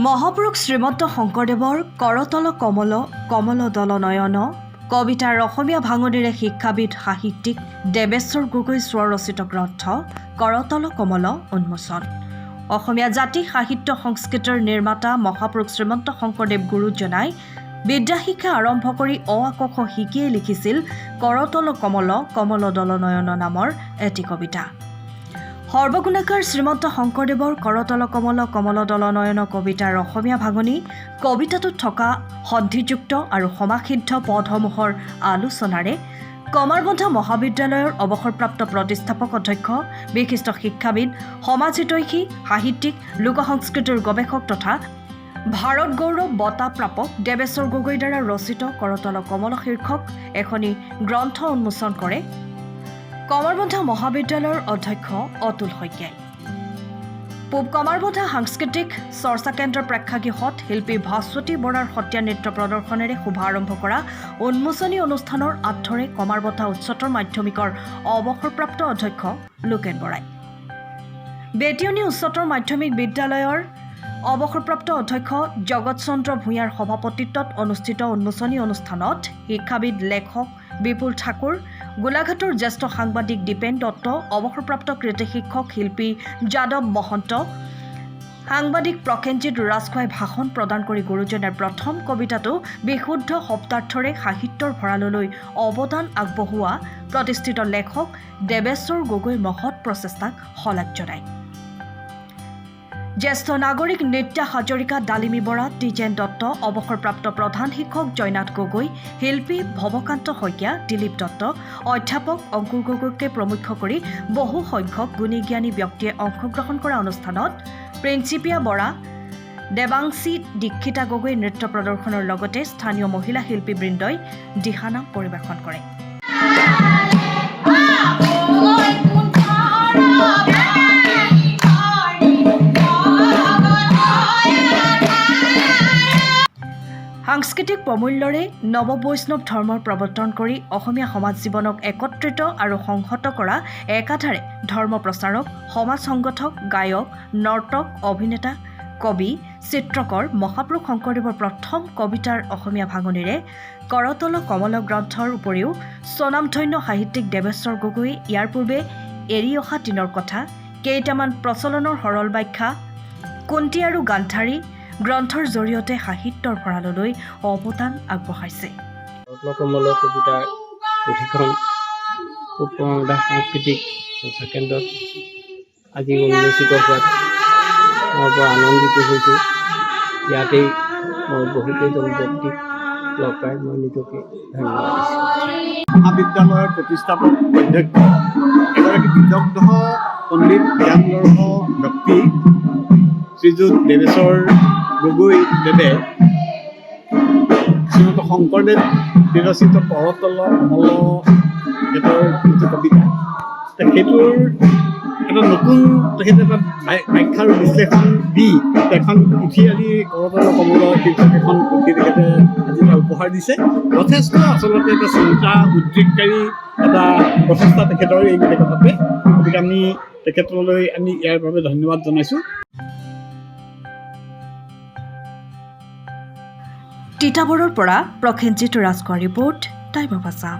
মহাপুৰুষ শ্ৰীমন্ত শংকৰদেৱৰ কৰতল কমল কমল দল নয়ন কবিতাৰ অসমীয়া ভাঙনিৰে শিক্ষাবিদ সাহিত্যিক দেৱেশ্বৰ গগৈ স্বৰচিত গ্ৰন্থ কৰতল কমল উন্মোচন। অসমীয়া জাতি সাহিত্য সংস্কৃতিৰ নিৰ্মাতা মহাপুৰুষ শ্ৰীমন্ত শংকৰদেৱ গুৰুজনাই বিদ্যা শিক্ষা আৰম্ভ কৰি অ আ ক খ শিকিয়েই লিখিছিল কৰতল কমল কমল দল নয়ন নামৰ এটি কবিতা। সৰ্বগুণাকাৰ শ্ৰীমন্ত শংকৰদেৱৰ কৰতল কমল কমল দল নয়ন কবিতাৰ অসমীয়া ভাঙনি কবিতাটোত থকা সন্ধিযুক্ত আৰু সমাসিদ্ধ পদসমূহৰ আলোচনাৰে কমাৰবন্ধা মহাবিদ্যালয়ৰ অৱসৰপ্ৰাপ্ত প্ৰতিষ্ঠাপক অধ্যক্ষ বিশিষ্ট শিক্ষাবিদ সমাজহিতৈষী সাহিত্যিক লোকসংস্কৃতিৰ গৱেষক তথা ভাৰত গৌৰৱ বঁটা প্ৰাপক দেৱেশ্বৰ গগৈৰ দ্বাৰা ৰচিত কৰতল কমল শীৰ্ষক এখনি গ্ৰন্থ উন্মোচন কৰে কমাৰবন্ধা মহাবিদ্যালয়ৰ অধ্যক্ষ অতুল শইকীয়াই। পূব কমাৰবন্ধা সাংস্কৃতিক চৰ্চা কেন্দ্ৰৰ প্ৰেক্ষাগৃহত শিল্পী ভাস্বতী বৰাৰ সত্ৰীয়া নৃত্য প্ৰদৰ্শনেৰে শুভাৰম্ভ কৰা উন্মোচনী অনুষ্ঠানৰ আঁতৰে কমাৰবন্ধা উচ্চতৰ মাধ্যমিকৰ অৱসৰপ্ৰাপ্ত অধ্যক্ষ লোকেন বৰাই। বেটিয়নী উচ্চতৰ মাধ্যমিক বিদ্যালয়ৰ অৱসৰপ্ৰাপ্ত অধ্যক্ষ জগত চন্দ্ৰ ভূঞাৰ সভাপতিত্বত অনুষ্ঠিত উন্মোচনী অনুষ্ঠানত শিক্ষাবিদ লেখক বিপুল ঠাকুৰ, গোলাঘাটৰ জ্যেষ্ঠ সাংবাদিক দীপেন দত্ত, অৱসৰপ্ৰাপ্ত কৃতি শিক্ষক শিল্পী যাদৱ মহন্ত, সাংবাদিক প্ৰসেনজিৎ ৰাজখোৱাই ভাষণ প্ৰদান কৰি গুৰুজনাৰ প্ৰথম কবিতাটো বিশুদ্ধ শব্দাৰ্থৰে সাহিত্যৰ ভঁৰাললৈ অৱদান আগবঢ়োৱা প্ৰতিষ্ঠিত লেখক দেৱেশ্বৰ গগৈৰ মহৎ প্ৰচেষ্টাক শলাগ জনায়। জ্যেষ্ঠ নাগৰিক নিত্যা হাজৰিকা, ডালিমী বৰা, দ্বিজেন দত্ত, অৱসৰপ্ৰাপ্ত প্ৰধান শিক্ষক জয়নাথ গগৈ, শিল্পী ভৱকান্ত শইকীয়া, দিলীপ দত্ত, অধ্যাপক অংকুৰ গগৈকে প্ৰমুখ কৰি বহু সংখ্যক গুণী জ্ঞানী ব্যক্তিয়ে অংশগ্ৰহণ কৰা অনুষ্ঠানত প্ৰিন্সিপিয়া বৰা, দেৱাংশী দীক্ষিতা গগৈ নৃত্য প্ৰদৰ্শনৰ লগতে স্থানীয় মহিলা শিল্পীবৃন্দই দিহানাম পৰিৱেশন কৰে। সাংস্কৃতিক প্ৰমূল্যৰে নৱবৈষ্ণৱ ধৰ্মৰ প্ৰৱৰ্তন কৰি অসমীয়া সমাজ জীৱনক একত্ৰিত আৰু সংহত কৰা একাধাৰে ধৰ্ম প্ৰচাৰক, সমাজ সংগঠক, গায়ক, নৰ্তক, অভিনেতা, কবি, চিত্ৰকৰ মহাপুৰুষ শংকৰদেৱৰ প্ৰথম কবিতাৰ অসমীয়া ভাঙনিৰে কৰতল কমল গ্ৰন্থৰ উপৰিও স্বনামধন্য সাহিত্যিক দেৱেশ্বৰ গগৈয়ে ইয়াৰ পূৰ্বে এৰি অহা দিনৰ কথা, কেইটামান প্ৰচলনৰ সৰল ব্যাখ্যা, কুন্তী আৰু গান্ধাৰী গ্ৰন্থৰ জৰিয়তে সাহিত্যৰ ভঁৰাললৈ অৱদান আগবঢ়াইছে। কৰতল কমল কবিতাৰ পুথিখন পূব কমাৰবন্ধা সাংস্কৃতিক চৰ্চা কেন্দ্ৰত আজি উন্মোচিত হোৱাত মই বৰ আনন্দিত হৈছোঁ। ইয়াতেই মই বহুকেইজন ব্যক্তিক লগ পাই মই নিজকে ধন্যবাদ দিছোঁ। মহাবিদ্যালয়ৰ প্ৰতিষ্ঠাপক অধ্যক্ষ এগৰাকী বিদগ্ধ পণ্ডিত জ্ঞানদৰ্শ ব্যক্তি শ্ৰীযুত দেৱেশ্বৰ গগৈ দেৱে শ্ৰীমন্ত শংকৰদেৱ বিৰচিত কৰতল কমল গীতৰ যিটো কবিতা, সেইটোৰ এটা নতুন তেখেতে এটা ব্যাখ্যা আৰু বিশ্লেষণ দি এখন পুথি আজি কৰতল কমল শীৰ্ষক এখন পুথি তেখেতে আজি উপহাৰ দিছে। যথেষ্ট আচলতে এটা চিন্তা উদ্ৰেককাৰী এটা প্ৰচেষ্টা তেখেতৰ এই গোটেই কথাটোৱে, গতিকে আমি তেখেতলৈ আমি ইয়াৰ বাবে ধন্যবাদ জনাইছোঁ। তিতাবৰৰ পৰা প্ৰসেনজিৎ ৰাজখোৱাৰ ৰিপৰ্ট, টাইম অৱ আছাম।